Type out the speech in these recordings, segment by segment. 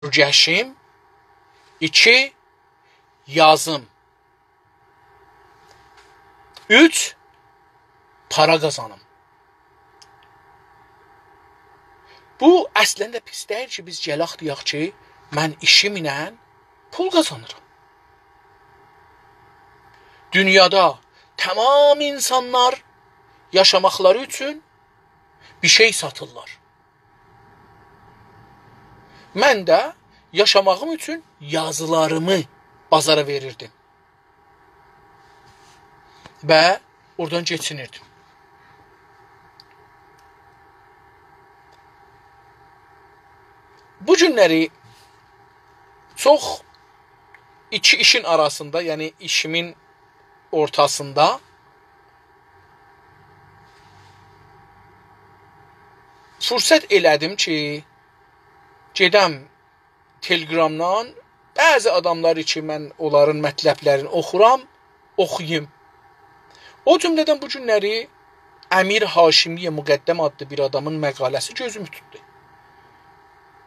Türgəşim. 2. Yazım. 3. Para qazanım. Bu əslində pis deyil ki, biz gələk deyək ki, mən işimlə pul qazanıram. Dünyada tamam insanlar yaşamaqları üçün bir şey satırlar. Mən də yaşamağım üçün yazılarımı bazara verirdim. Və oradan geçinirdim. Bu günləri çox iki işin arasında, yəni işimin ortasında fürsət elədim ki, gedəm Telegramdan bəzi adamları ki, mən onların mətləblərini oxuyum. O cümlədən bu günləri Əmir Haşimiyə Müqəddəm adlı bir adamın məqaləsi gözümü tutdu.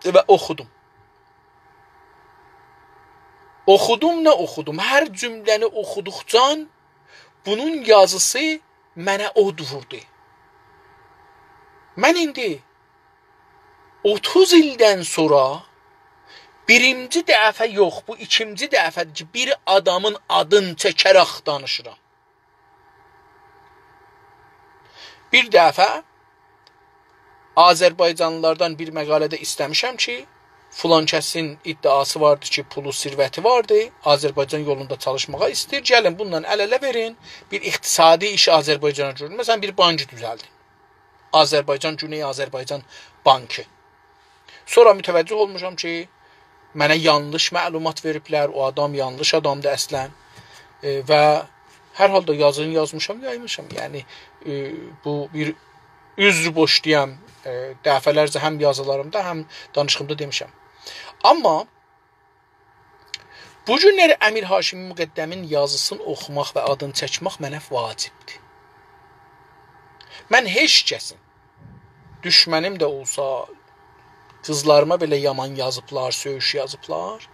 Və oxudum. Oxudum. Hər cümləni oxuduqcan bunun yazısı mənə od vurdu. Mən indi 30 ildən sonra birinci dəfə yox, bu ikinci dəfədir ki, bir adamın adını çəkərək danışıram. Bir dəfə Azərbaycanlılardan bir məqalədə istəmişəm ki, filan kəsin iddiası vardı ki, pulu, sirvəti vardı, Azərbaycan yolunda çalışmağa istəyir, gəlin bununla əl-ələ verin, bir iqtisadi iş Azərbaycana görün. Məsələn, bir bank düzəldin. Azərbaycan, Güney Azərbaycan bankı. Sonra mütəvəccüh olmuşam ki, mənə yanlış məlumat veriblər, o adam yanlış adamdır əslən və hər halda yazını yazmışam, yaymışam. Yəni, bu bir üzr boşlayam, dəfələrcə həm yazılarımda, həm danışığımda demişəm. Amma bu günləri Əmir Haşimi Müqəddəmin yazısını oxumaq və adını çəkmək mənə vacibdir. Mən heç kəsin, düşmənim də olsa, qızlarıma belə yaman yazıblar, söyüş yazıblar,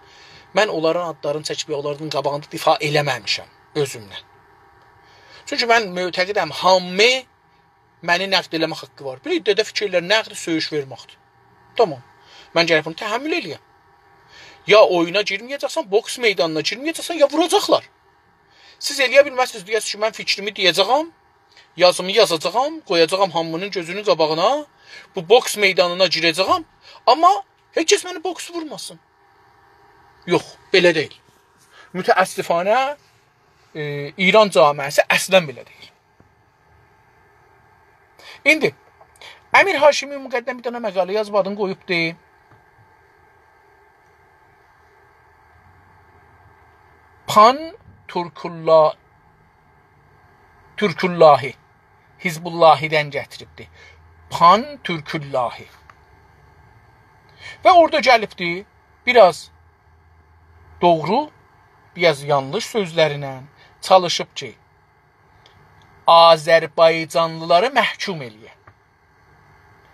mən onların adlarını çəkib, onların qabağında difa eləməmişəm özümlə. Çünki mən mötəqidəm, hamı məni nəqd eləmək haqqı var. Bir iddiədə fikirlər nəqd söyüş verməkdir. Tamam. Mən gəlib bunu təhəmmül eləyəm. Ya oyuna girməyəcəksən, boks meydanına girməyəcəksən, ya vuracaqlar. Siz eləyə bilməzsiniz, deyəsiniz ki, mən fikrimi deyəcəyəm, yazımı yazacağam, qoyacağam hamının gözünün qabağına, bu boks meydanına girəcəyəm, amma heç kəs məni boks vurmasın. Yox, belə deyil. Mütəəssifanə İran camiəsi əslən belə deyil. İndi, Əmir Haşimi Müqəddəm bir dənə məqalə yazıb adını qoyubdur. Türküllahi, Hizbullahidən gətiribdir. Türküllahi. Və orada gəlibdir, biraz doğru, biraz yanlış sözlərinə çalışıb ki, Azərbaycanlıları məhkum eləyə.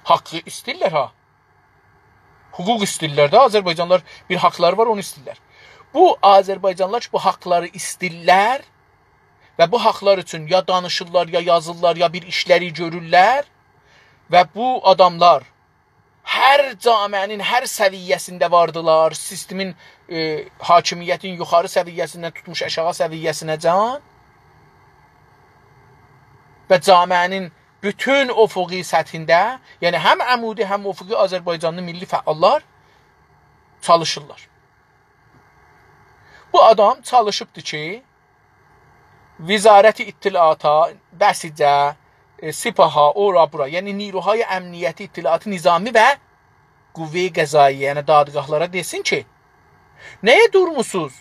Haqqı istəyirlər ha. Hüquq istəyirlər də, Azərbaycanlılar bir haqları var, onu istəyirlər. Bu Azərbaycanlılar ki, bu haqları istəyirlər və bu haqlar üçün ya danışırlar, ya yazırlar, ya bir işləri görürlər və bu adamlar hər camiənin hər səviyyəsində vardılar, sistemin, hakimiyyətin yuxarı səviyyəsindən tutmuş aşağı səviyyəsinə can və camiənin bütün ufuqi səthində, yəni həm əmudi, həm ufuqi Azərbaycanlı milli fəallar çalışırlar. Bu adam çalışıbdır ki, Vizarəti İttilata, Bəsicə, Sipaha, ora bura, yəni Niruhay Əmniyyəti İttilatı Nizami və Qüvve-i Qəzaiyə, yəni dadgahlara desin ki, nəyə durmusunuz?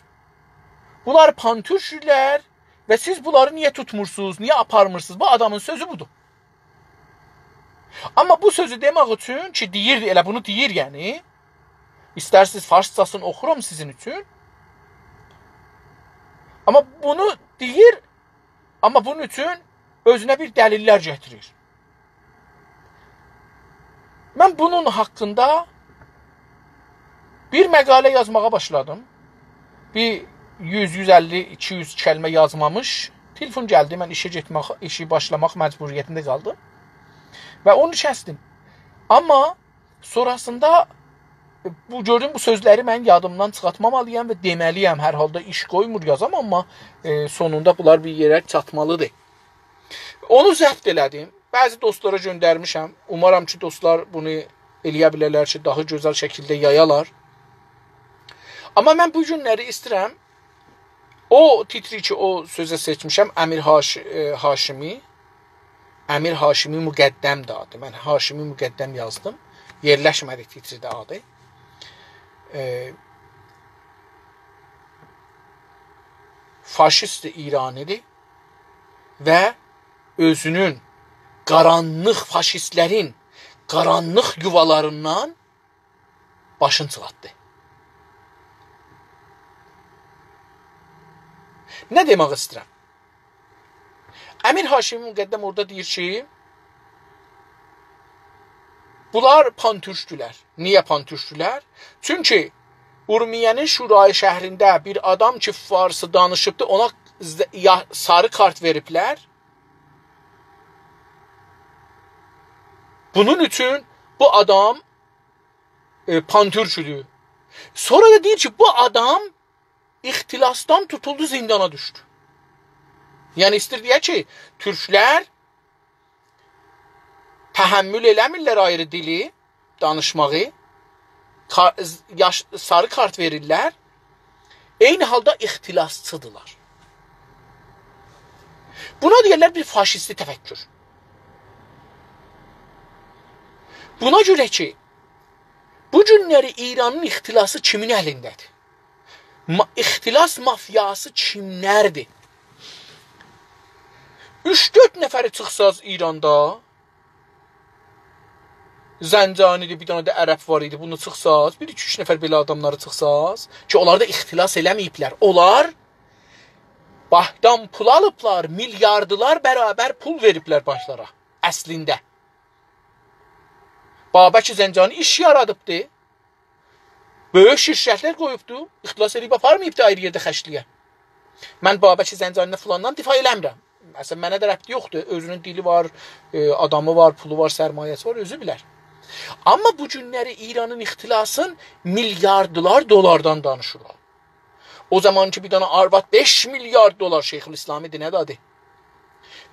Bunlar pantürşürlər və siz bunları niyə tutmursunuz, niyə aparmırsınız? Bu adamın sözü budur. Amma bu sözü demək üçün ki, deyir, elə bunu deyir yəni, istərsiniz farsçasını oxuram sizin üçün, amma bunu deyir, amma bunun üçün özünə bir dəlillər gətirir. Mən bunun haqqında Bir məqalə yazmağa başladım. Bir 100-150-200 kəlmə yazmamış. Telefon gəldi, mən işi başlamaq məcburiyyətində qaldım. Və onu kəsdim. Amma sonrasında gördüm bu sözləri mən yadımdan çıxartmamalıyam və deməliyəm. Hər halda iş qoymur yazam, amma sonunda bunlar bir yerə çatmalıdır. Onu zəbt elədim. Bəzi dostlara göndərmişəm. Umaram ki, dostlar bunu eləyə bilərlər ki, daha gözəl şəkildə yayalar. Amma mən bu günləri istəyirəm. O titri ki, o sözə seçmişəm, Əmir Haşimi. Əmir Haşimi Müqəddəmdir adı. Mən Haşimi Müqəddəm yazdım. Yerləşmədi titridə adı. Faşist İranidir və özünün qaranlıq faşistlərin qaranlıq yuvalarından başını çıxartdı. Nə demək istəyirəm? Əmir Haşimi Müqəddəm orada deyir ki, bunlar pantürkdülər. Niyə pantürkdülər? Çünki Urmiyənin Şurayı şəhrində bir adam ki, farsı danışıbdı, ona sarı kart veriblər. Bunun üçün bu adam pantürkdür. Sonra da deyir ki, bu adam ixtilasdan tutuldu, zindana düşdü. Yəni istəyir deyə ki, türklər təhəmmül eləmirlər ayrı dili, danışmağı, sarı kart verirlər, eyni halda ixtilasçıdırlar. Buna deyirlər bir faşisti təfəkkür. Buna görə ki, bu günləri İranın ixtilası kimin əlindədir? İxtilas mafyası kimlərdir? 3-4 nəfəri çıxsaz İranda, Zəncanidir, bir dənə də ərəb var idi, bunu çıxsaz, 1-2-3 nəfər belə adamları çıxsaz ki, onlar da ixtilas eləməyiblər. Onlar bankdan pul alıblar, milyardılar bərabər pul veriblər banklara, əslində. Babək Zəncani iş yaradıbdı, böyük şirkətlər qoyubdu, ixtilas edib aparmayıbdı ayrı yerdə xəşliyə. Mən Babək Zəncani'dən filandan difa eləmirəm. Məsələn, mənə də rəbti yoxdur. Özünün dili var, adamı var, pulu var, sərmayəsi var, özü bilər. Amma bu günləri İranın ixtilasın milyardılar dolardan danışırlar. O zaman ki, bir dənə arvad 5 milyard dolar Şeyxülislamidir, nədir adı?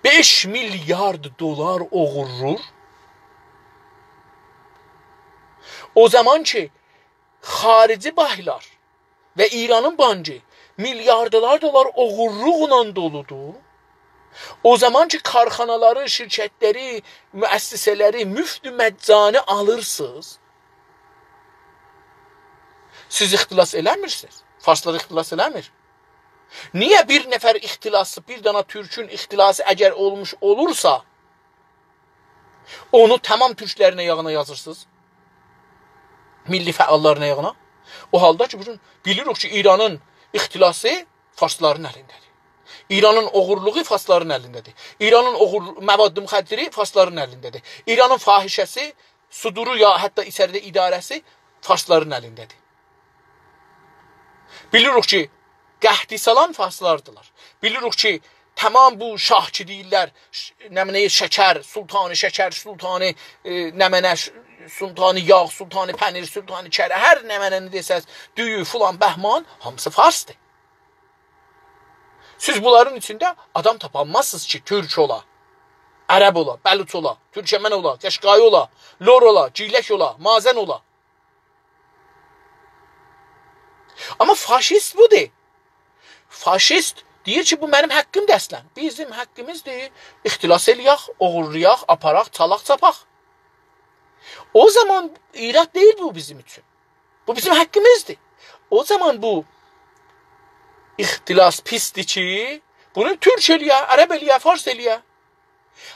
5 milyard dolar oğurur. O zaman ki, xarici bahlar və İranın bankı milyardılar dolar oğurluqla doludur. O zaman ki, karxanaları, şirkətləri, müəssisələri müftü məccani alırsınız. Siz ixtilas eləmirsiniz. Farslar ixtilas eləmir. Niyə bir nəfər ixtilası, bir dana türkün ixtilası əgər olmuş olursa, onu tamam türklərin ayağına yazırsınız? Milli fəalların ayağına. O halda ki, bugün bilirik ki, İranın ixtilası farsların əlindədir. İranın oğurluğu farsların əlindədir. İranın məvad-ı müxəddiri farsların əlindədir. İranın fahişəsi, suduru ya hətta içəridə idarəsi farsların əlindədir. Bilirik ki, qəhdi salan farslardılar. Bilirik ki, tamam bu şahki deyirlər, nəmənəyə şəkər, sultanı şəkər, sultanı nəmənə, sultanı yağ, sultanı pənir, sultanı kərə, hər nəmənəni desəz, düyü, filan, bəhman, hamısı farsdır. Siz bunların içində adam tapanmazsınız ki, türk ola, ərəb ola, bəluç ola, türkəmən ola, qəşqayı ola, lor ola, ciylək ola, mazən ola. Amma faşist budur. Faşist deyir ki, bu mənim həqqimdir əslən. Bizim həqqimizdir. İxtilas eləyək, oğurlayaq, aparaq, çalaq, çapaq. O zaman irad deyil bu bizim üçün. Bu bizim həqqimizdir. O zaman bu ixtilas pisdir ki, bunu türk eləyə, ərəb eləyə, fars eləyə.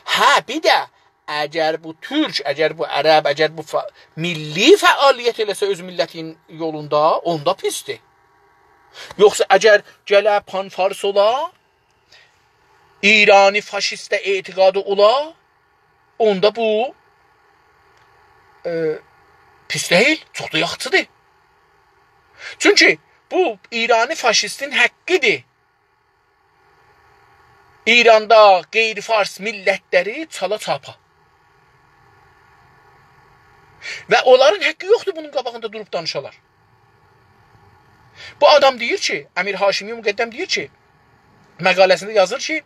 Hə, bir də, əgər bu türk, əgər bu ərəb, əgər bu milli fəaliyyət eləsə öz millətin yolunda, onda pisdir. Yoxsa əgər gələ panfars ola, İrani faşistə etiqadı ola, onda bu pis deyil, çox da yaxçıdır. Çünki bu İrani faşistin haqqıdır. İranda qeyri-fars millətləri çala çapa. Və onların haqqı yoxdur bunun qabağında durub danışalar. Bu adam deyir ki, Əmir Haşimi Müqəddəm deyir ki, məqaləsində yazır ki,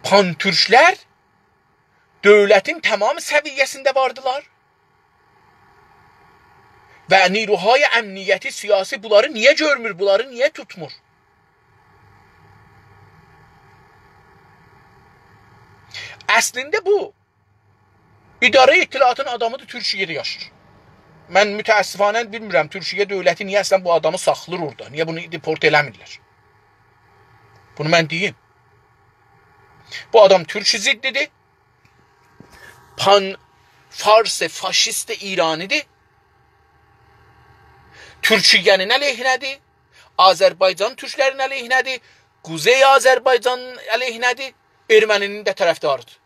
Pantürklər dövlətin tamam səviyyəsində vardılar və niruhay əmniyyəti, siyasi bunları niyə görmür, bunları niyə tutmur? Əslində bu, İdarə İttilaatın adamıdır, Türkiyədə yaşır. Mən mütəəssifanə bilmirəm, Türkiyə dövləti niyə əslən bu adamı saxlır orada, niyə bunu deport eləmirlər? Bunu mən deyim. Bu adam Türkçü ziddidir. Pan-Farsi, faşist İranidir. Türkiyənin əleyhinədir. Azərbaycan türklərin əleyhinədir. Quzey Azərbaycanın əleyhinədir. Erməninin də tərəfdarıdır.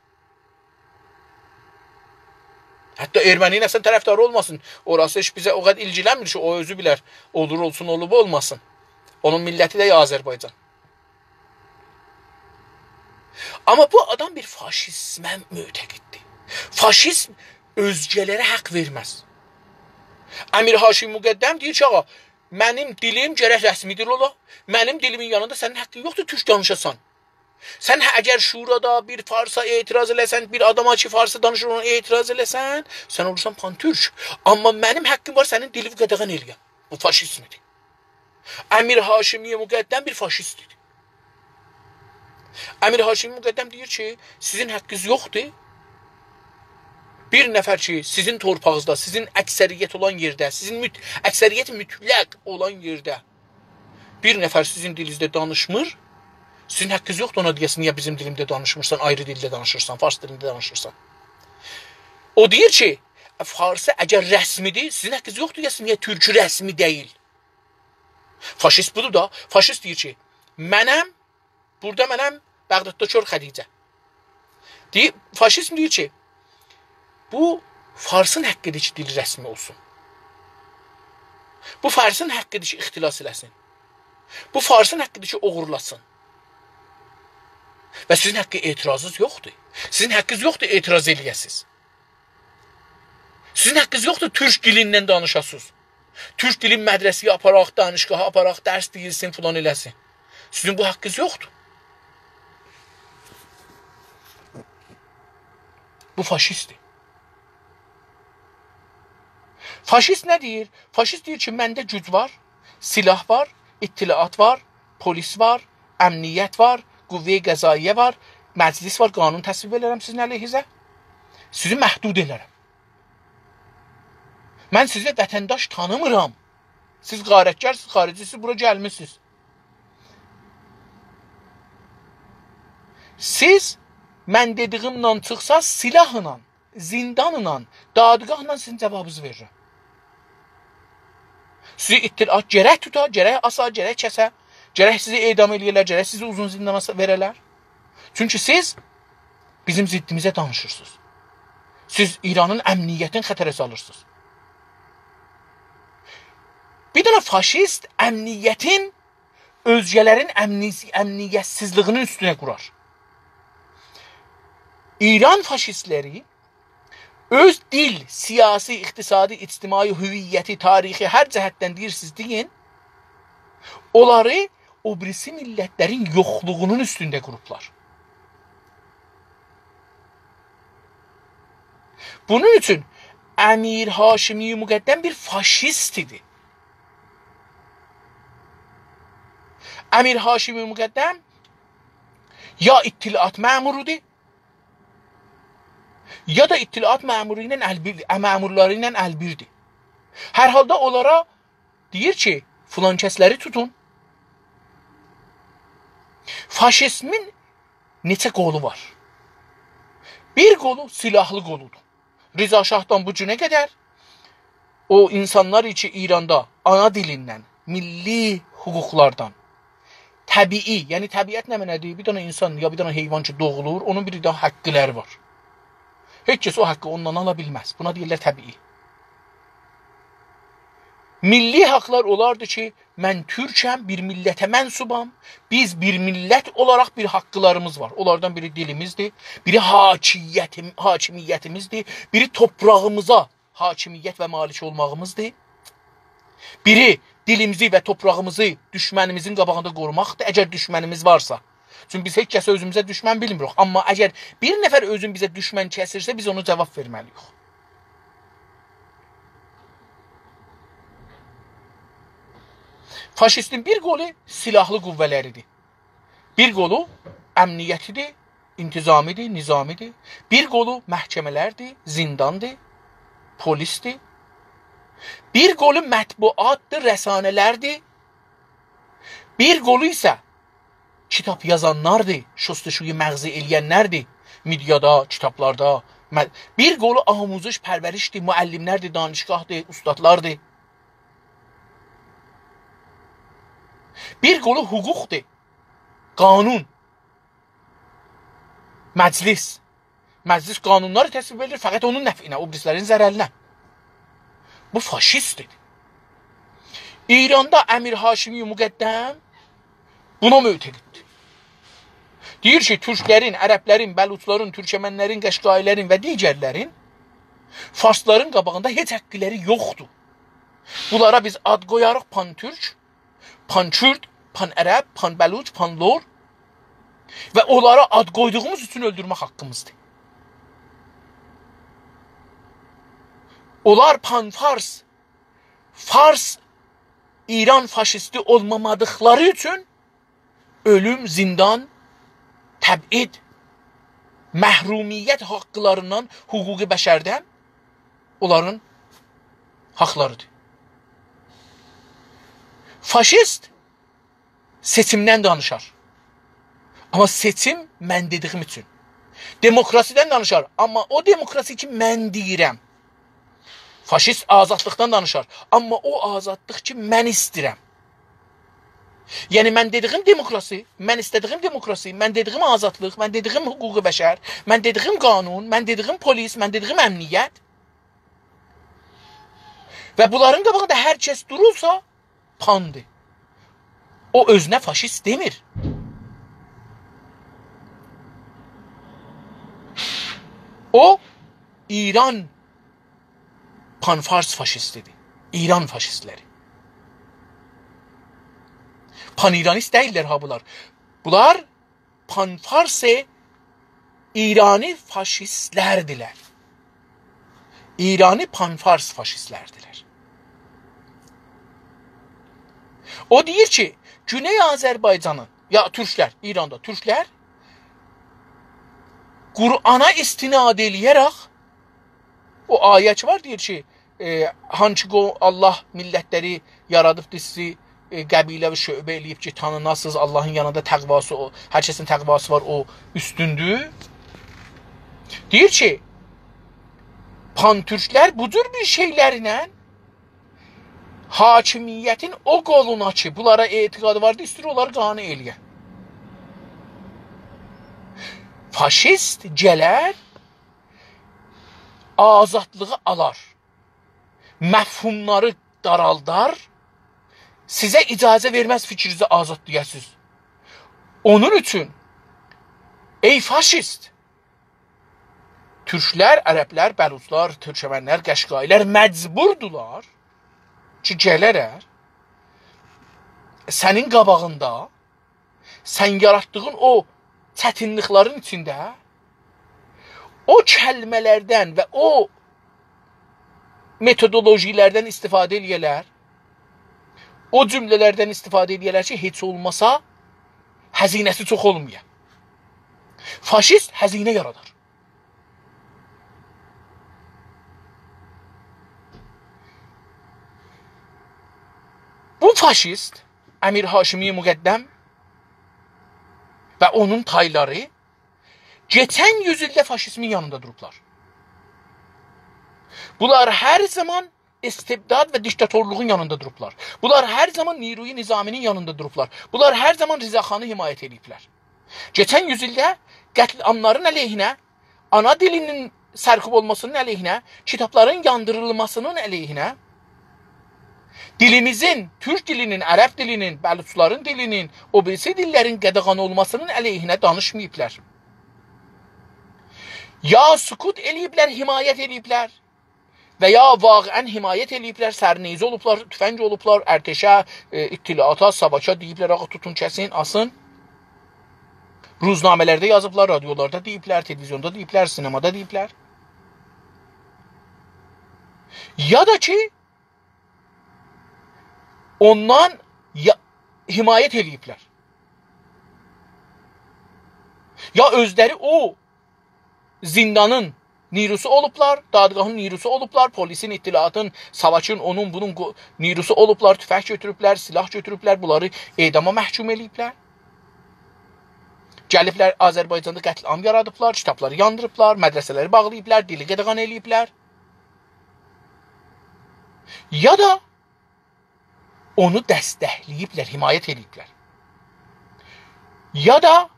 Hətta erməninin əslən tərəfdarı olmasın. Orası heç bizə o qədər ilgilənmir ki, o özü bilər. Olur olsun, olub olmasın. Onun milləti də Azərbaycan. Amma bu adam bir faşizmə mütəqiddir. Faşizm özgələrə haqq verməz. Əmir Haşimi Müqəddəm deyir ki, ağa, mənim dilim gərək rəsmi dil ola. Mənim dilimin yanında sənin haqqın yoxdur türk danışasan. Sən əgər şurada bir farsa etiraz eləsən, bir adama ki farsa danışır ona etiraz eləsən, sən olursan pantürk. Amma mənim haqqım var sənin dili qadağan eləyəm. Bu faşizmdir. Əmir Haşimi Müqəddəm bir faşistdir. Əmir Haşimi Müqəddəm deyir ki, sizin haqqınız yoxdur. Bir nəfər ki, sizin torpağınızda, sizin əksəriyyət olan yerdə, sizin əksəriyyət mütləq olan yerdə bir nəfər sizin dilinizdə danışmır, sizin haqqınız yoxdur ona deyəsin, niyə bizim dilimdə danışmırsan, ayrı dildə danışırsan, fars dilində danışırsan. O deyir ki, farsı əgər rəsmidir, sizin haqqınız yoxdur deyəsin, niyə türkü rəsmi deyil. Faşist budur da, faşist deyir ki, burada mənəm Bağdadda Kör Xədicə. Faşist deyir ki, bu farsın haqqıdır ki, dil rəsmi olsun. Bu farsın haqqıdır ki, ixtilas eləsin. Bu farsın haqqıdır ki, oğurlasın. Və sizin haqqı etirazınız yoxdur. Sizin haqqınız yoxdur etiraz eləyəsiz. Sizin haqqınız yoxdur türk dilindən danışasınız. Türk dilin mədrəsiyə aparaq, danışqaha aparaq, dərs deyilsin, filan eləsin. Sizin bu haqqınız yoxdur. Bu faşistdir. Faşist nə deyir? Faşist deyir ki, məndə güc var, silah var, ittilaat var, polis var, əmniyyət var, qüvvə-i qəzaiyə var, məclis var, qanun təsvib elərəm sizin əleyhizə. Sizi məhdud elərəm. Mən sizə vətəndaş tanımıram. Siz qarətkarsınız, xaricisiniz, bura gəlmişsiniz. Siz mən dediyimlə çıxsaz silahla, zindanla, dadgahla sizin cavabınızı verirəm. Sizi ittilaat gərək tuta, gərək asa, gərək kəsə, gərək sizi edam eləyərlər, gərək sizi uzun zindana verərlər. Çünki siz bizim ziddimizə danışırsınız. Siz İranın əmniyyətini xətərə salırsınız. Bir dənə faşist əmniyyətin özgələrin əmniyyətsizliyinin üstünə qurar. İran faşistləri öz dil, siyasi, iqtisadi, ictimai, hüviyyəti, tarixi hər cəhətdən deyirsiniz deyin, onları o birisi millətlərin yoxluğunun üstündə qurublar. Bunun üçün Əmir Haşimi Müqəddəm bir faşist idi. Əmir Haşimi Müqəddəm ya ittilaat məmurudur, ya da ittilaat məmurları ilə əlbirdir. Hər halda onlara deyir ki, filan kəsləri tutun. Faşizmin neçə qolu var? Bir qolu silahlı qoludur. Rıza Şahdan bu günə qədər o insanlar ki İranda ana dilindən, milli hüquqlardan, təbii, yəni təbiət nə mənədir? Bir dənə insan ya bir dənə heyvan ki doğulur, onun bir də haqqıları var. Heç kəs o haqqı ondan ala bilməz. Buna deyirlər təbii. Milli haqlar olardı ki, mən türkəm, bir millətə mənsubam. Biz bir millət olaraq bir haqqılarımız var. Onlardan biri dilimizdir, biri hakimiyyətimizdir, biri toprağımıza hakimiyyət və malik olmağımızdır. Biri dilimizi və toprağımızı düşmənimizin qabağında qorumaqdır, əgər düşmənimiz varsa. Çünki biz heç kəsə özümüzə düşmən bilmirik. Amma əgər bir nəfər özün bizə düşmən kəsirsə, biz onu cavab verməliyik. Faşistin bir qolu silahlı qüvvələridir. Bir qolu əmniyyətidir, intizamidir, nizamidir. Bir qolu məhkəmələrdir, zindandır, polisdir. Bir qolu mətbuatdır, rəsanələrdir. Bir qolu isə kitap yazanlardır, şostuşuyu məğzi eləyənlərdir. Midyada, kitaplarda. Bir qolu amuzuş, pərvərişdir, müəllimlərdir, danışgahdır, ustadlardır. Bir qolu hüquqdur, qanun, məclis. Məclis qanunları təsvib edilir, fəqət onun nəfinə, o birislərin zərəlinə. Bu faşistdir. İranda Əmir Haşimi Müqəddəm buna mötəqiddir. Deyir ki, türklərin, ərəblərin, bəluçların, türkəmənlərin, qəşqailərin və digərlərin farsların qabağında heç həqqləri yoxdur. Bunlara biz ad qoyarıq pan-türk, pan-kürt, pan-ərəb, pan-bəluç, pan-lor və onlara ad qoyduğumuz üçün öldürmək haqqımızdır. Onlar pan-fars, fars İran faşisti olmamadıqları üçün ölüm, zindan, təbid, məhrumiyyət haqqlarından, hüquqi bəşərdən onların haqlarıdır. Faşist seçimdən danışar. Amma seçim mən dediyim üçün. Demokrasidən danışar. Amma o demokrasi ki mən deyirəm. Faşist azadlıqdan danışar. Amma o azadlıq ki mən istəyirəm. Yəni mən dediyim demokrasi, mən istədiyim demokrasi, mən dediyim azadlıq, mən dediyim hüquqi bəşər, mən dediyim qanun, mən dediyim polis, mən dediyim əmniyyət. Və bunların qabağında hər kəs durursa pandır. O özünə faşist demir. O İran pan-fars faşistidir. İran faşistləri. Pan-İranist deyirlər ha bunlar. Bunlar pan-farsi İrani faşistlərdirlər. İrani pan-fars faşistlərdirlər. O deyir ki, Güney Azərbaycanın, ya türklər, İranda türklər Qur'ana istinad eləyərək o ayət var, deyir ki, hançı Allah millətləri yaradıbdır, sizi qəbilə və şöbə eləyib ki, tanınasınız, Allahın yanında təqvası, hər kəsin təqvası var, o üstündür. Deyir ki, pan-türklər bu cür bir şeylərlə hakimiyyətin o qoluna ki, bunlara etiqadı vardı, istəyir onları qane eləyə. Faşist gələr, azadlığı alar, məfhumları daraldar, sizə icazə verməz fikrinizi azad deyəsiz. Onun üçün, ey faşist, türklər, ərəblər, bəluçlar, türkəmənlər, qəşqailər məcburdular ki, gələrər, sənin qabağında, sən yaratdığın o çətinliklərin içində, o kəlmələrdən və o metodolojilərdən istifadə eləyələr, o cümlələrdən istifadə eləyələr ki, heç olmasa həzinəsi çox olmuyor. Faşist həzinə yaradar. Bu faşist Əmir Haşimi Müqəddəm və onun tayları geçən yüzildə faşizmin yanında durublar. Bunlar hər zaman istibdad və diktatorluğun yanında durublar. Bunlar hər zaman Niruyi Nizaminin yanında durublar. Bunlar hər zaman Rızaxanı himayət ediblər. Geçən yüzildə qətliamların əleyhinə, ana dilinin sərkub olmasının əleyhinə, kitabların yandırılmasının əleyhinə, Dilimizin, Türk dilinin, Ərəb dilinin, Bəluçların dilinin, o birisi dillerin qadağan olmasının əleyhinə danışmayıblar. Ya sukut eləyiblər, himayət eləyiblər və ya vaqən himayət eləyiblər, sərneyzi olublar, tüfəng olublar, ərtəşə, ittilaata, savaka deyiblər, ağa tutun, kəsin, asın. Ruznamələrdə yazıblar, radiolarda deyiblər, televizyonda deyiblər, sinemada deyiblər. Ya da ki, ondan himayət eləyiblər. Ya özləri o zindanın nirusu olublar, dadgahın nirusu olublar, polisin, ittilaatın, savaşın, onun, bunun nirusu olublar, tüfək götürüblər, silah götürüblər, bunları edama məhkum eləyiblər. Gəliblər Azərbaycanda qətliam yaradıblar, kitabları yandırıblar, mədrəsələri bağlayıblar, dili qadağan eləyiblər. Ya da onu dəstəkləyiblər, himayət eləyiblər. Ya da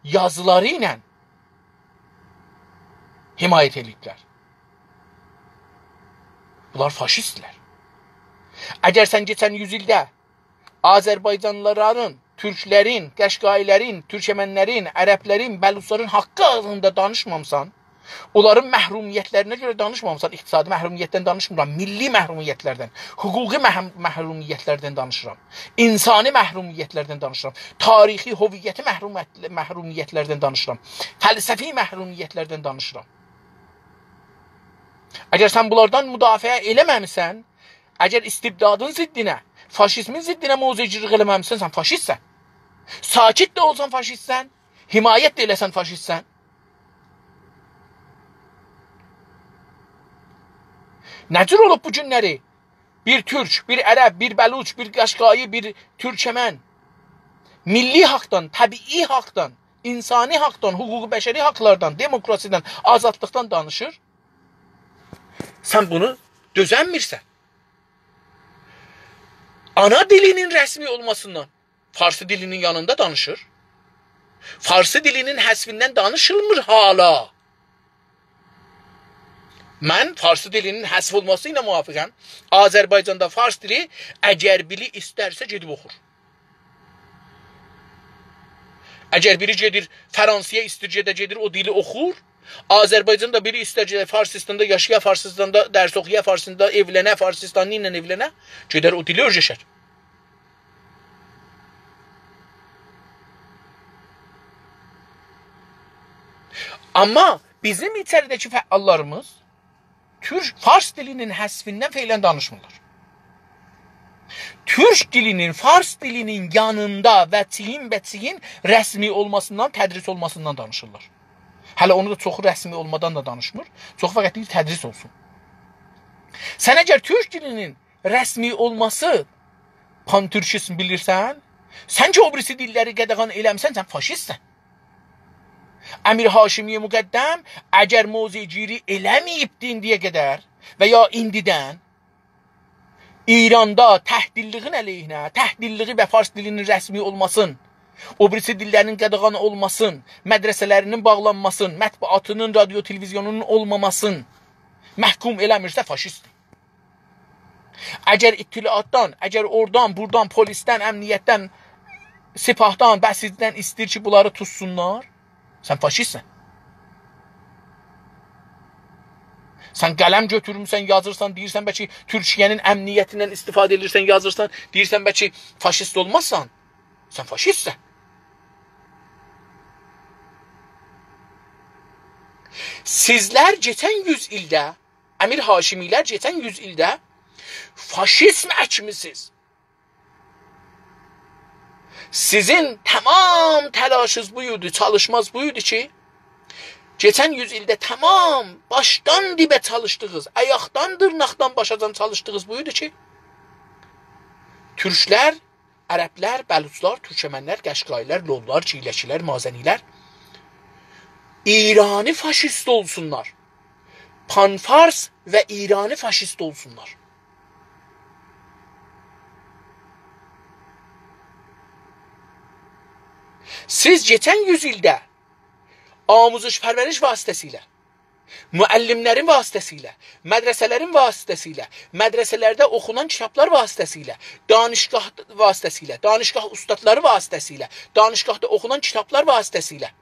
yazıları ilə himayət eləyiblər. Bunlar faşistlər. Əgər sən keçən yüzildə Azərbaycanlıların, Türklərin, Qəşqailərin, Türkəmənlərin, Ərəblərin, Bəluçların haqqı ağzında danışmamsan, onların məhrumiyyətlərinə görə danışmamsan, iqtisadi məhrumiyyətdən danışmıram, milli məhrumiyyətlərdən, hüquqi məhrumiyyətlərdən danışıram, insani məhrumiyyətlərdən danışıram, tarixi, hoviyyəti məhrumiyyətlərdən danışıram, fəlsəfi məhrumiyyətlərdən danışıram. Əgər sən bunlardan müdafiə eləməmisən, əgər istibdadın ziddinə, faşizmin ziddinə muzecilik eləməmisən, sən faşistsən. Sakit də olsan faşistsən, himayət də eləsən faşistsən. Nə cür olub bu günləri? Bir Türk, bir Ərəb, bir Bəluç, bir Qəşqai, bir Türkəmən milli haqdan, təbii haqdan, insani haqdan, hüquqi bəşəri haqlardan, demokrasiyadan, azadlıqdan danışır. Sən bunu dözənmirsən. Ana dilinin rəsmi olmasından Farsı dilinin yanında danışır. Farsı dilinin həsfindən danışılmır hala. Mən Farsı dilinin həsf olması ilə müvafiqəm. Azərbaycanda Fars dili əgər biri istərsə gedib oxur. Əgər biri gedir Fransıya istircədə gedir o dili oxur. Azərbaycanda biri istərcədə Farsistanda yaşaya, Farsistanda dərs oxuya, Farsistanda evlənə, Farsistanlı ilə evlənə, gedər o dili öyrəşər. Amma bizim içəridəki fəallarımız Fars dilinin həsfindən feylən danışmırlar. Türk dilinin, Fars dilinin yanında və çiyin rəsmi olmasından, tədris olmasından danışırlar. Hələ onu da çoxu rəsmi olmadan da danışmır. Çox fəqət deyil, tədris olsun. Sən əgər Türk dilinin rəsmi olması pan-türkism bilirsən, sən ki o birisi dilləri qadağan eləmsən, sən faşistsən. Əmir Haşimiyə müqəddəm əgər muzeciri eləməyibdi indiyə qədər və ya indidən İranda təhdilliğin əleyhinə, təhdilliği və Fars dilinin rəsmi olmasın, o birisi dillərinin qadağan olmasın, mədrəsələrinin bağlanmasın, mətbuatının, radio, televizyonunun olmamasın məhkum eləmirsə faşistdir. Əgər ittilaatdan, əgər oradan, buradan, polisdən, əmniyyətdən, sipahdan, bəsizdən istir ki, bunları tutsunlar, sən faşistsən. Sən qələm götürmüsən, yazırsan, deyirsən bəlkə Türkiyənin əmniyyətindən istifadə edirsən, yazırsan, deyirsən bəlkə faşist olmazsan, sən faşistsən. Sizlər geçən 100 ildə, Əmir Haşimilər geçən 100 ildə faşizm əkmisiniz. Sizin tamam təlaşınız buydu, çalışmaz buydu ki, geçən 100 ildə tamam başdan dibə çalışdığınız, ayaqdan dırnaqdan başacan çalışdığınız buydu ki, Türklər, Ərəblər, Bəluçlar, Türkəmənlər, Qəşqailər, Lollar, Çiyləkilər, Mazənilər İrani faşist olsunlar. Pan-Fars və İrani faşist olsunlar. Siz geçən 100 ildə amuzaj pərvəriş vasitəsilə müəllimlərin vasitəsilə, mədrəsələrin vasitəsilə, mədrəsələrdə oxunan kitablar vasitəsilə, danışgah vasitəsilə, danışgah ustadları vasitəsilə, danışgahda oxunan kitablar vasitəsilə,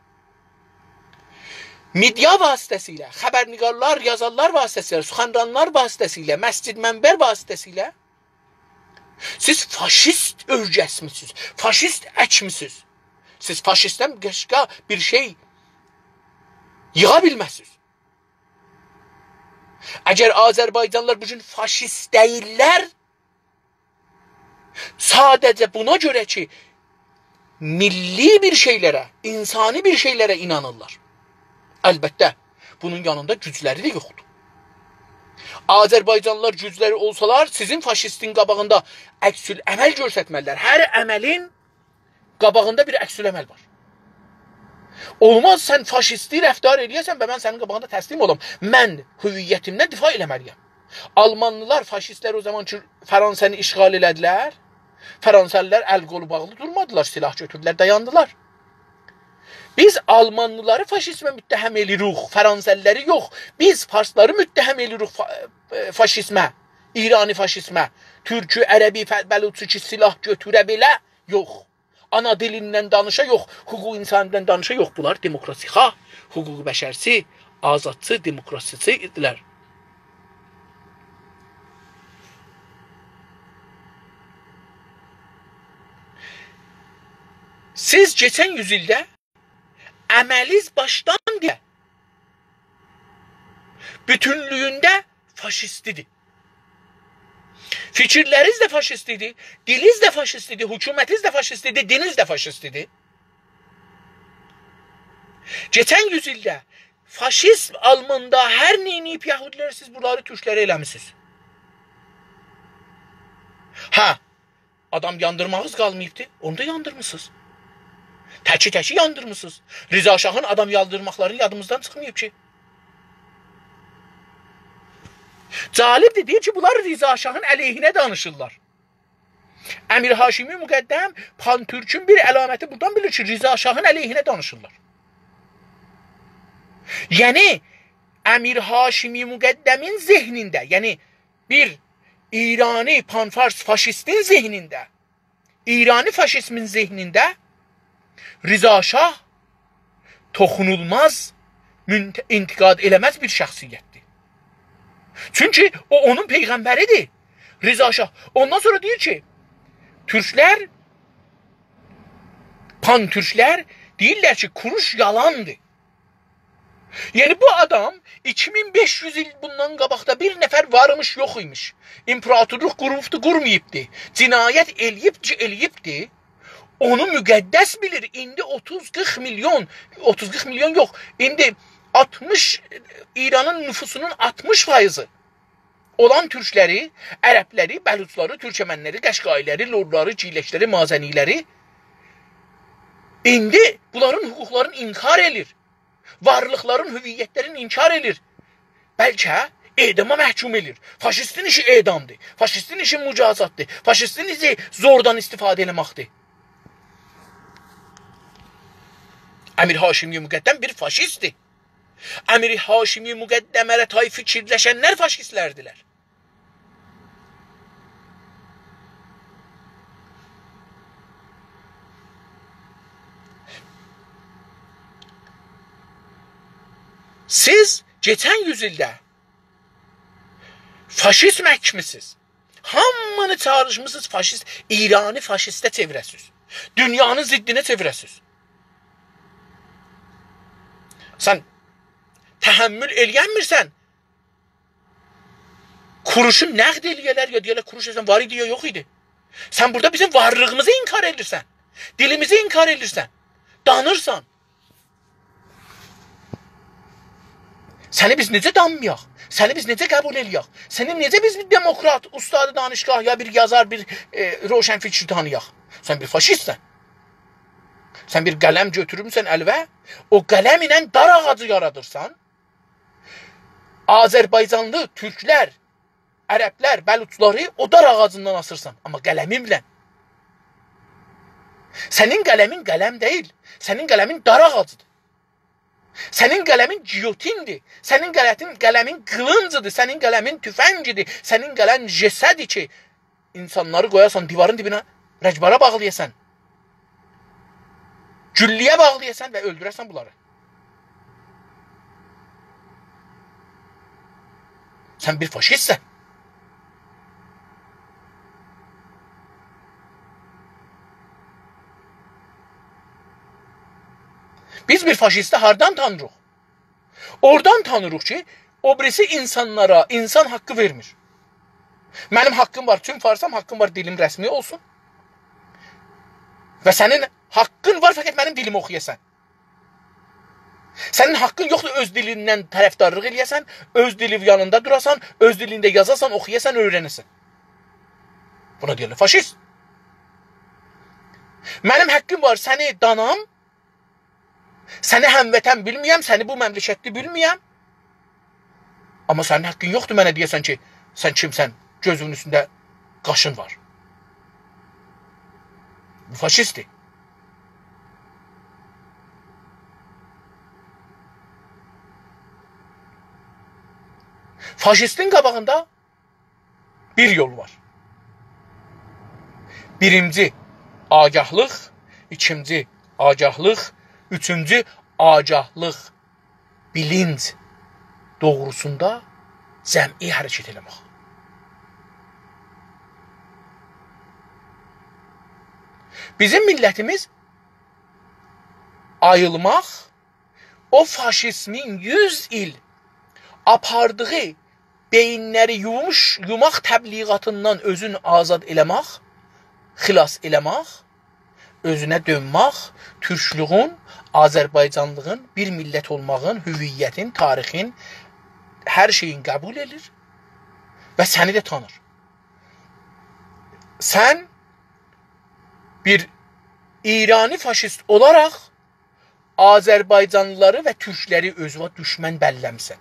media vasitəsilə, xəbərnigarlar, yazarlar vasitəsilə, suxanranlar vasitəsilə, məscid mənbər vasitəsilə siz faşist örgəsmisiniz, faşist əkmisiniz. Siz faşistdən başqa bir şey yığa bilməzsiniz. Əgər Azərbaycanlılar bugün faşist deyirlər, sadəcə buna görə ki, milli bir şeylərə, insani bir şeylərə inanırlar. Əlbəttə, bunun yanında gücləri də yoxdur. Azərbaycanlılar gücləri olsalar, sizin faşistin qabağında əksül əməl göstərməlidirlər. Hər əməlin qabağında bir əksül əməl var. Olmaz sən faşisti rəftar eləyəsən və mən sənin qabağında təslim olam. Mən hüviyyətimdən difa eləməliyəm. Almanlılar, faşistlər o zaman ki, Fransanı işğal elədilər. Fransəlilər əl qolu bağlı durmadılar, silah götürdülər, dayandılar. Biz Almanlıları faşizmə müttəhəm edirik, Fransəlləri yox. Biz Farsları müttəhəm edirik faşizmə, İrani faşizmə. Türkü, ərəbi, bəluçu ki, silah götürə belə yox. Ana dilindən danışa yox, hüquq insanından danışa yox. Bunlar demokrasi xah, hüquq bəşərsi, azadçı, demokrasisi idilər. Siz geçen yüzyılda əməliz başdan diye bütünlüğünde faşistidir. Fikirləriz də faşistidir, diliz də faşistidir, hükümetiz də faşistidir, diniz də faşistidir. Geçen yüzyılda faşist almında hər neyiniyip Yahudiler siz bunları Türkləri eləmişsiniz. Ha, adam yandırmağız qalmayıbdı, onu da yandırmışsınız. Təki yandırmışsınız. Rıza Şahın adam yandırmaqları yadımızdan çıxmayıb ki. Calibdir, deyir ki, bunlar Rıza Şahın əleyhinə danışırlar. Əmir Haşimi Müqəddəm Pantürk'ün bir əlaməti buradan bilir ki, Rıza Şahın əleyhinə danışırlar. Yəni, Əmir Haşimi Müqəddəmin zehnində, yəni bir İrani panfars faşistin zehnində, İrani faşismin zehnində Rıza Şah toxunulmaz, intiqad eləməz bir şəxsiyyətdir. Çünki o onun peyğəmbəridir. Rıza Şah. Ondan sonra deyir ki, Türklər, pan-Türklər deyirlər ki, kuruş yalandır. Yəni bu adam 2500 il bundan qabaqda bir nəfər varmış, yox imiş. İmparatorluq qurubdu, qurmayıbdı. Cinayət eləyibdi. Onu müqəddəs bilir. İndi 30-40 milyon, 30-40 milyon yox. İndi 60, İranın nüfusunun 60% olan Türkləri, Ərəbləri, Bəluçları, Türkəmənləri, Qəşqailəri, Lorları, Ciləşləri, Mazəniləri indi bunların hüquqlarını inkar edir. Varlıqların, hüviyyətlərini inkar edir. Bəlkə edama məhkum edir. Faşistin işi edamdır. Faşistin işi mücazatdır. Faşistin işi zordan istifadə eləməkdir. Əmir Haşimi Müqəddəm bir faşistdir. Əmir Haşimi Müqəddəmə tay fikirləşənlər faşistlərdilər. Siz geçen yüzyılda faşist məhkmisiniz. Hamını çağrışmışsınız faşist, İranı faşistə çevirəsiniz. Dünyanın ziddinə çevirəsiniz. Sən təhəmmül eləyənmirsən, kuruşu nəqd eləyələr ya deyələr, kuruş esən var idi ya yox idi. Sən burada bizim varlığımızı inkar edirsən, dilimizi inkar edirsən, danırsan. Səni biz necə danmayaq? Səni biz necə qəbul eləyək? Səni necə biz bir demokrat, ustadı danışqah ya bir yazar, bir roşən fikir tanıyaq? Sən bir faşistsən. Sən bir qələm götürürsən əlvə, o qələm ilə dar ağacı yaradırsan, Azərbaycanlı, Türklər, Ərəblər, Bəluçları o dar ağacından asırsan, amma qələminlə. Sənin qələmin qələm deyil, sənin qələmin dar ağacıdır. Sənin qələmin giyotindir. Sənin qələmin qılıncıdır. Sənin qələmin tüfəngidir. Sənin qələm jesədir ki, insanları qoyasan divarın dibinə, rəcbara bağlayasan, gülliyə bağlayasan və öldürəsən bunları. Sən bir faşistsən. Biz bir faşisti hardan tanırıq? Oradan tanırıq ki, o birisi insanlara insan haqqı vermir. Mənim haqqım var, tüm farsam haqqım var, dilim rəsmi olsun. Və sənin haqqın var, fəqət mənim dilimi oxuyasan. Sənin haqqın yoxdur, öz dilindən tərəfdarlıq eləyəsən, öz dili yanında durasan, öz dilində yazasan, oxuyasan, öyrənəsən. Buna deyirlər faşist. Mənim haqqım var, səni danam, səni həmvətən bilməyəm, səni bu məmləkətli bilməyəm. Amma sənin haqqın yoxdur mənə deyəsən ki, sən kimsən, gözünün üstündə qaşın var. Bu faşistdir. Faşistin qabağında bir yol var. Birinci, agahlıq. İkinci, agahlıq. Üçüncü, agahlıq. Bilinc doğrusunda cəmi hərəkət eləmək. Bizim millətimiz ayılmaq, o faşizmin 100 il apardığı beyinləri yumaq təbliğatından özün azad eləmək, xilas eləmək, özünə dönmək, türklüğün, Azərbaycanlığın, bir millət olmağın, hüviyyətin, tarixin, hər şeyin qəbul edir və səni də tanır. Sən bir İrani faşist olaraq Azərbaycanlıları və türkləri özünə düşmən bəlləmsən.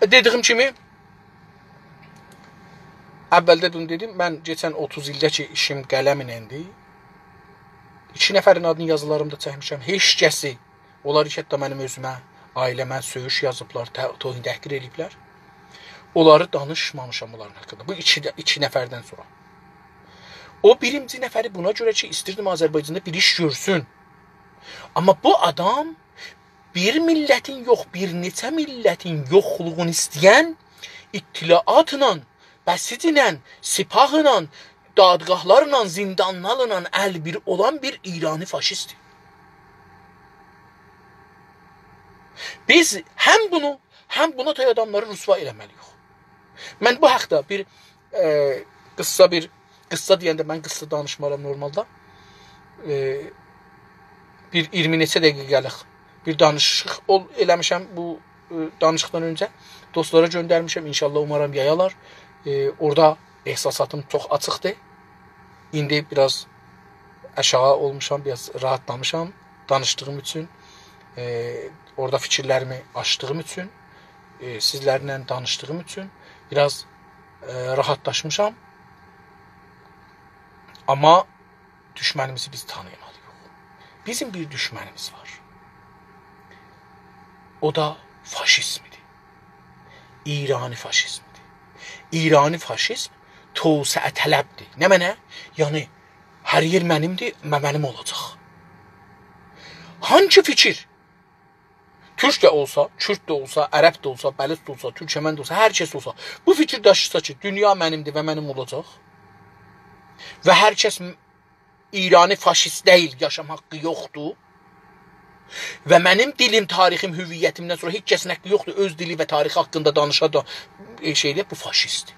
Dediyim kimi, əvvəldə bunu dedim, mən geçən 30 ildə ki, işim qələminəndi. 2 nəfərin adını yazılarımda çəkmişəm. Heç kəsi, onlar hətta mənim özümə, ailəmə söyüş yazıblar, tohin təhqir ediblər. Onları danışmamışam onların haqqında. Bu 2 nəfərdən sonra. O birinci nəfəri buna görə ki, istirdim Azərbaycanda bir iş görsün. Amma bu adam bir millətin yox, bir neçə millətin yoxluğunu istəyən ittilaatla, bəsidlə, sipahla, dadgahlarla, zindanlarla əlbir olan bir İrani faşistdir. Biz həm bunu, həm buna tay adamları rüsva eləməliyik. Mən bu haqda bir qıssa deyəndə mən qıssa danışmaram normalda. Bir 20 neçə dəqiqəlik bir danışıq eləmişəm bu danışıqdan öncə. Dostlara göndərmişəm, inşallah umaram yayalar. Orada ehsasatım çox açıqdır. İndi biraz aşağı olmuşam, biraz rahatlamışam danışdığım üçün. Orada fikirlərimi açdığım üçün, sizlərlə danışdığım üçün biraz rahatlaşmışam. Amma düşmənimizi biz tanıyamalıyıq. Bizim bir düşmənimiz var. O da faşizmidir. İrani faşizmidir. İrani faşizm təvsiə tələbdir. Nə mənə? Yəni, hər yer mənimdir, mənim olacaq. Hangi fikir? Türk də olsa, Kürt də olsa, Ərəb də olsa, Bəlis də olsa, Türkmən də olsa, hər kəs olsa, bu fikir daşısa ki, dünya mənimdir və mənim olacaq və hər kəs İrani faşist deyil, yaşam haqqı yoxdur və mənim dilim, tarixim, hüviyyətimdən sonra heç kəsin haqqı yoxdur, öz dili və tarixi haqqında danışa da bu faşistdir.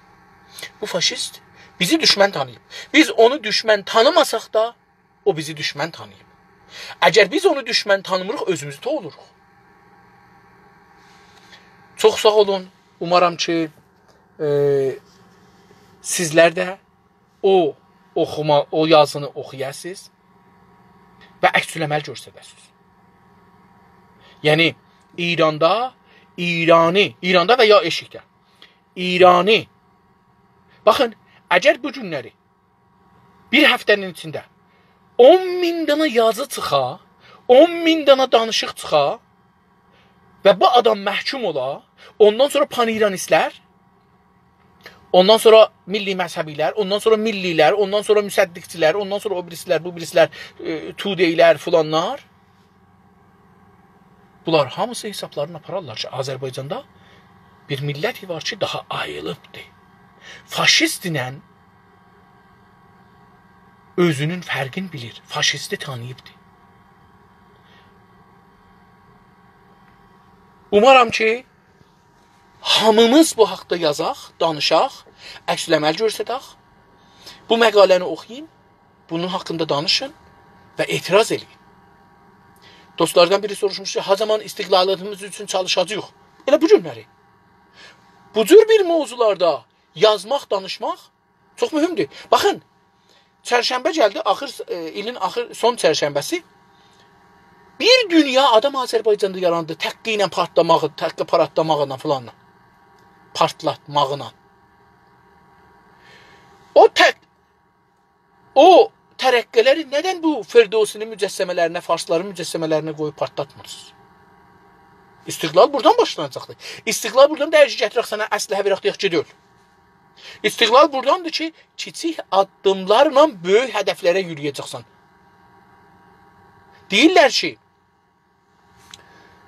Bu faşist bizi düşmən tanıyıb. Biz onu düşmən tanımasaq da, o bizi düşmən tanıyıb. Əgər biz onu düşmən tanımırıq, özümüzdə oluruq. Çox sağ olun. Umaram ki, sizlər də o yazını oxuyasınız və əksüləməl göstərəsiniz. Yəni, İranda və ya eşikdə, İrani, Baxın, əgər bu günləri bir həftənin içində 10.000 dana yazı çıxa, 10.000 dana danışıq çıxa və bu adam məhkum ola, ondan sonra paniryanistlər, ondan sonra milli məzhəbilər, ondan sonra millilər, ondan sonra müsəddiqçilər, ondan sonra o birisilər, bu birisilər, tudeylər, filanlar. Bunlar hamısı hesablarını apararlar ki, Azərbaycanda bir millət var ki, daha ayılıbdır. Faşistlə özünün fərqini bilir. Faşisti tanıyıbdır. Umaram ki, hamımız bu haqda yazaq, danışaq, əksləməl görsədək, bu məqaləni oxuyun, bunun haqqında danışın və etiraz edin. Dostlardan biri soruşmuş ki, ha zaman istiqlalımız üçün çalışacağıq. Elə bu günləri. Bu cür bir mövzularda yazmaq, danışmaq çox mühümdür. Baxın, çərşənbə gəldi, ilin son çərşənbəsi. Bir dünya adam Azərbaycanda yarandı, təqqi ilə partlamağı, təqqi paratlamağına filanla. Partlatmağına. O tərəqqələri nədən bu Firdosinin mücəssəmələrinə, Farsların mücəssəmələrinə qoyub partlatmırsınız? İstiqlal buradan başlanacaqdır. İstiqlal buradan dəyişik gətirək sənə əsləhə verək deyək ki, deyil. İstiqlal buradandır ki, kiçik addımlarla böyük hədəflərə yürüyəcəksən. Deyirlər ki,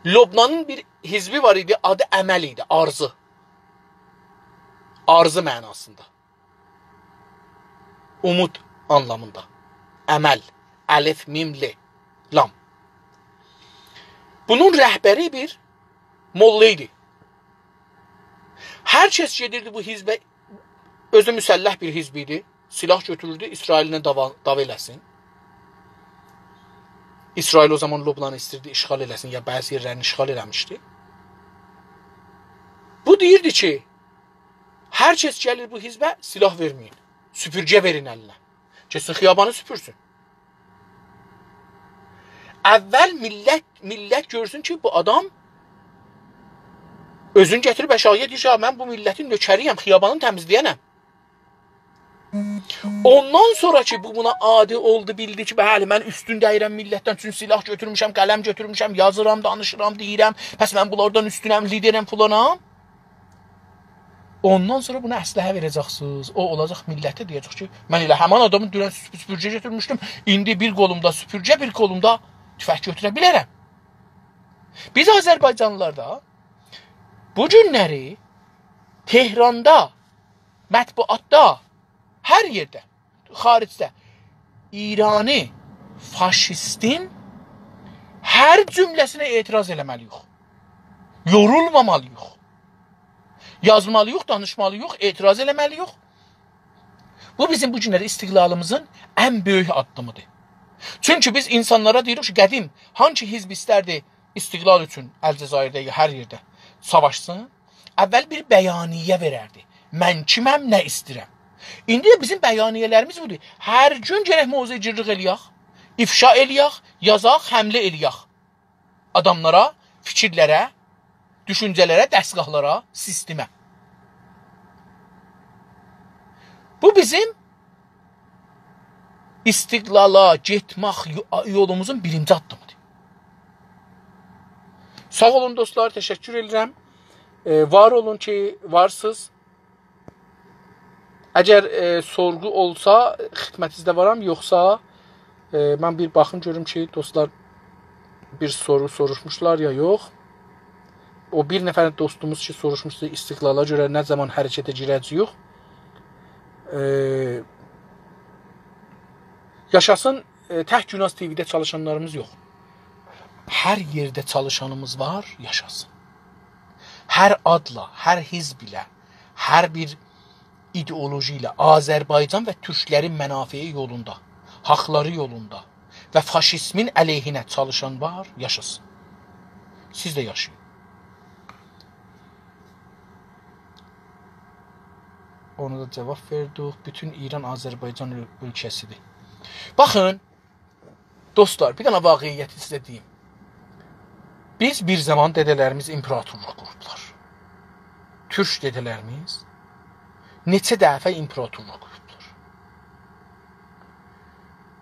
Lobnanın bir hizbi var idi, adı əməl idi, arzı. Arzı mənasında. Umud anlamında. Əməl, əlif, mimli, lam. Bunun rəhbəri bir molla idi. Hər kəs gedirdi bu hizbə, özü müsəlləh bir hizb idi. Silah götürürdü, İsrailinə dava eləsin. İsrail o zaman Lobnanı istirdi, işğal eləsin, ya bəzi yerlərini işğal eləmişdi. Bu deyirdi ki, hər kəs gəlir bu hizbə, silah verməyin. Süpürgə verin əlinə. Kesin xiyabanı süpürsün. Əvvəl millət görsün ki, bu adam özünü gətirib əşayiyə deyir ki, mən bu millətin nökəriyəm, xiyabanını təmizləyənəm. Ondan sonra ki, bu buna adi oldu, bildi ki, bəli, mən üstün dəyirəm millətdən, çünki silah götürmüşəm, qələm götürmüşəm, yazıram, danışıram, deyirəm, bəs mən bunlardan üstünəm, liderim, pulanam. Ondan sonra buna əsləhə verəcəksiniz. O olacaq millətə deyəcək ki, mən elə həman adamın dünən süpürgə götürmüşdüm, indi bir qolumda süpürgə, bir qolumda tüfək götürə bilərəm. Biz Azərbaycanlılar da bu günləri Tehranda, mətbuatda, hər yerdə, xaricdə İrani faşistin hər cümləsinə etiraz eləməliyik. Yorulmamalıyıq. Yazmalıyıq, danışmalıyıq, etiraz eləməliyik. Bu bizim bu günləri istiqlalımızın ən böyük addımıdır. Çünki biz insanlara deyirik ki, qədim hangi hizb istərdi istiqlal üçün Əlcəzairdə, hər yerdə savaşsın, əvvəl bir bəyaniyyə verərdi. Mən kiməm, nə istirəm. İndi də bizim bəyaniyələrimiz budur. Hər gün gərək mövzuculuq eləyək, ifşa eləyək, yazaq, həmlə eləyək. Adamlara, fikirlərə, düşüncələrə, dəstgahlara, sistemə. Bu bizim istiqlala getmək yolumuzun birinci addımıdır. Sağ olun dostlar, təşəkkür edirəm. Var olun ki, varsınız. Əgər sorğu olsa, xidmətinizdə varam, yoxsa mən bir baxım görüm ki, dostlar bir soru soruşmuşlar ya yox. O bir nəfər dostumuz ki, soruşmuşdu istiqlala görə nə zaman hərəkətə girəcəyik. Yaşasın tək Günaz TV-də çalışanlarımız yox. Hər yerdə çalışanımız var, yaşasın. Hər adla, hər hizb ilə, hər bir ideoloji ilə Azərbaycan və türklərin mənafeyi yolunda, haqları yolunda və faşizmin əleyhinə çalışan var, yaşasın. Siz də yaşayın. Ona da cavab verdik. Bütün İran Azərbaycan ölkəsidir. Baxın, dostlar, bir dənə vaqiyyəti sizə deyim. Biz bir zaman dədələrimiz imperatorluq qurdular. Türk dədələrimiz neçə dəfə imperatorluq qurublar.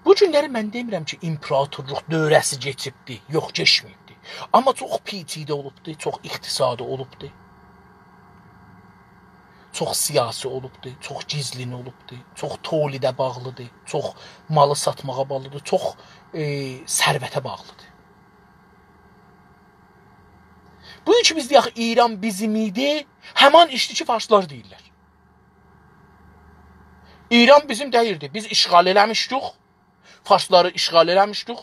Bu günləri mən demirəm ki, imperatorluq dövrəsi keçibdi, yox keçməyibdi. Amma çox PT-də olubdu, çox iqtisadi olubdu. Çox siyasi olubdu, çox gizlin olubdu, çox tolidə bağlıdır, çox malı satmağa bağlıdır, çox sərvətə bağlıdır. Bu ki biz deyək İran bizim idi, həman işdir ki farslar deyirlər. İran bizim deyirdi, biz işğal eləmişdik, farsları işğal eləmişdik,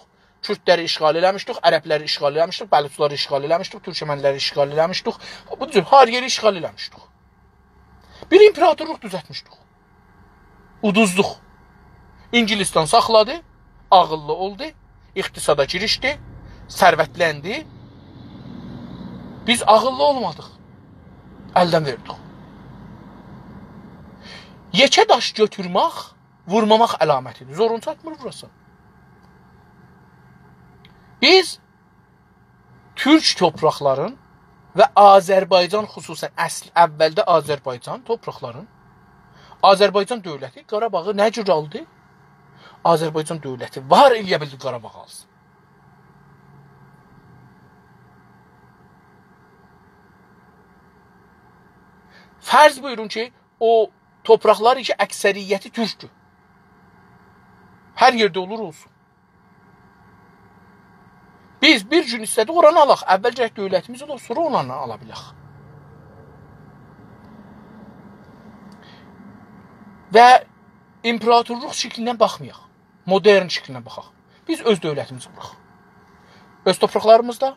Kürdləri işğal eləmişdik, ərəbləri işğal eləmişdik, bəluçları işğal eləmişdik, türkmənləri işğal eləmişdik, bu cür hər yeri işğal eləmişdik. Bir imperatorluq düzəltmişdik. Uduzduq. İngilistan saxladı, ağıllı oldu, iqtisada girişdi, sərvətləndi. Biz ağıllı olmadıq. Əldən verdik. Yekə daş götürmək, vurmamaq əlamətidir. Zorun çatmır burası. Biz Türk toprakların və Azərbaycan xüsusən əvvəldə Azərbaycan toprakların Azərbaycan dövləti Qarabağı nə cür aldı? Azərbaycan dövləti var eləyə bildi Qarabağı alsın. Fərz buyurun ki, o topraklar ki, əksəriyyəti türkdür. Hər yerdə olur olsun. Biz bir gün istədik oranı alaq. Əvvəlcə dövlətimiz olur, sonra onlarla ala bilək. Və imperatorluq şəklindən baxmayaq. Modern şəklinə baxaq. Biz öz dövlətimizi quraq. Öz topraklarımızda,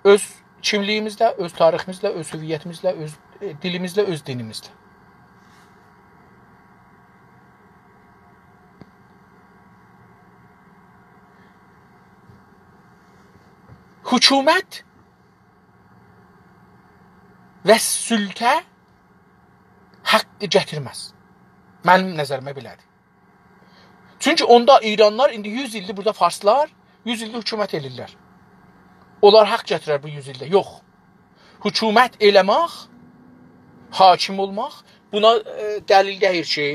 öz kimliyimizdə, öz tariximizlə, öz hüviyyətimizlə, öz dilimizlə, öz dinimizlə. Hükümət və sültə haqqı gətirməz. Mənim nəzərimə belədir. Çünki onda İranlar, indi 100 ildir burada farslar, 100 ildir hükümət edirlər. Onlar haqq gətirər bu 100 ildə. Yox. Hükümət eləmək, hakim olmaq, buna dəlil deyir ki,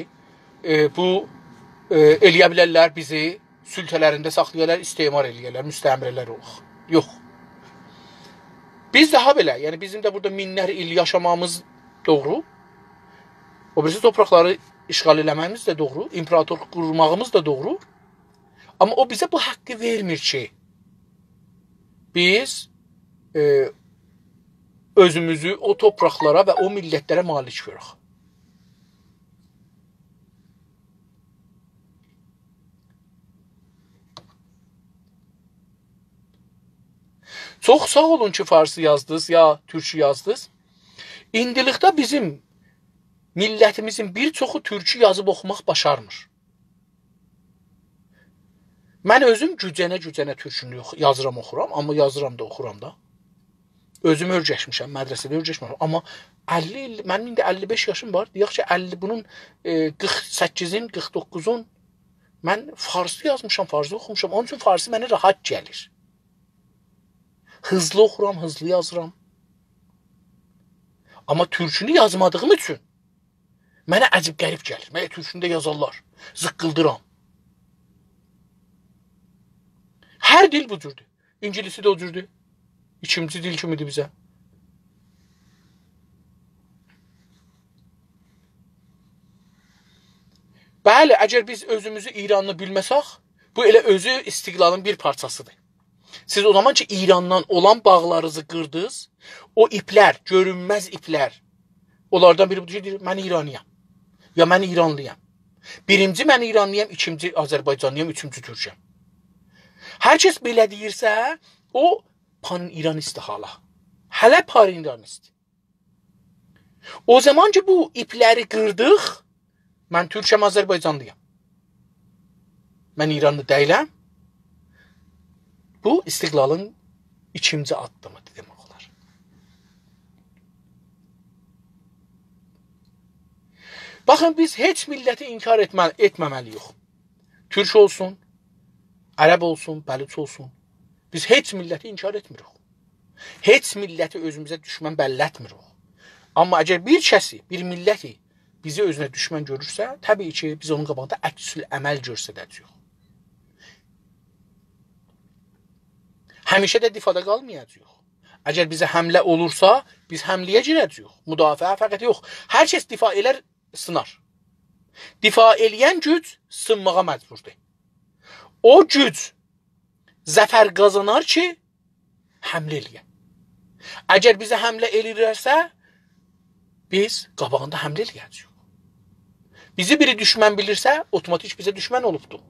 bu eləyə bilərlər bizi sültələrində saxlayarlar, istimar eləyərlər, müstəmrələr olaq. Yox. Biz daha belə, yəni bizim də burada minlər il yaşamamız doğru. O birisi toprakları işğal eləməyimiz də doğru, imperatorluq qurmağımız da doğru. Amma o bizə bu haqqı vermir ki, biz özümüzü o topraklara və o millətlərə malik görək. Çox sağ olun ki, farsı yazdınız ya türkçü yazdınız. İndilikdə bizim millətimizin bir çoxu türkçü yazıb oxumaq başarmır. Mən özüm gücənə türkçünü yazıram, oxuram, amma yazıram da, oxuram da. Özüm örgəşmişəm, mədrəsədə örgəşmişəm. Amma 50 il, mənim indi 55 yaşım var. Deyək ki, 50 bunun 48-in, 49-un mən farsı yazmışam, farsı oxumuşam. Onun üçün farsı mənə rahat gəlir. Hızlı oxuram, hızlı yazıram. Amma türkünü yazmadığım üçün mənə əcib qərib gəlir. Mənə türkünü də yazarlar. Zıqqıldıram. Hər dil bu cürdür. İngilisi də o cürdür. İkinci dil kimidir bizə. Bəli, əgər biz özümüzü İranlı bilməsək, bu elə özü istiqlalın bir parçasıdır. Siz o zaman ki İrandan olan bağlarınızı qırdınız, o iplər, görünməz iplər, onlardan biri budur ki, mən İranlıyam. Ya mən İranlıyam. Birinci mən İranlıyam, ikinci Azərbaycanlıyam, üçüncü Türkəm. Hər kəs belə deyirsə, o pan-İranist hala. Hələ pan-İranist. O zaman ki bu ipləri qırdıq, mən Türkəm, Azərbaycanlıyam. Mən İranlı deyiləm. Bu istiqlalın ikinci addımıdır demək olar. Baxın, biz heç milləti inkar etməməliyik. Türk olsun, ərəb olsun, bəluç olsun. Biz heç milləti inkar etmirik. Heç milləti özümüzə düşmən bəllətmirik. Amma əgər bir kəsi, bir milləti bizi özünə düşmən görürsə, təbii ki, biz onun qabağında əksül əməl göstərəcəyik. Həmişə də difada qalmayacağıq. Əgər bizə həmlə olursa, biz həmləyə girəcəyik. Müdafiə fəqət yox. Hər kəs difa elər, sınar. Difa eləyən güc sınmağa məcburdur. O güc zəfər qazanar ki, həmlə eləyən. Əgər bizə həmlə eləyirsə, biz qabağında həmlə eləyəcəyik. Bizi biri düşmən bilirsə, otomatik bizə düşmən olubdur.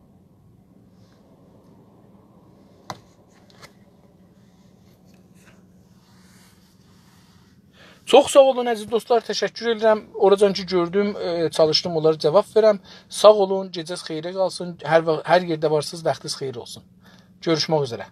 Çox sağ olun əziz dostlar, təşəkkür edirəm. Oracan ki gördüm, çalışdım onlara cavab verəm. Sağ olun, gecəniz xeyrə qalsın. Hər yerdə varsınız, vaxtınız xeyir olsun. Görüşmək üzrə.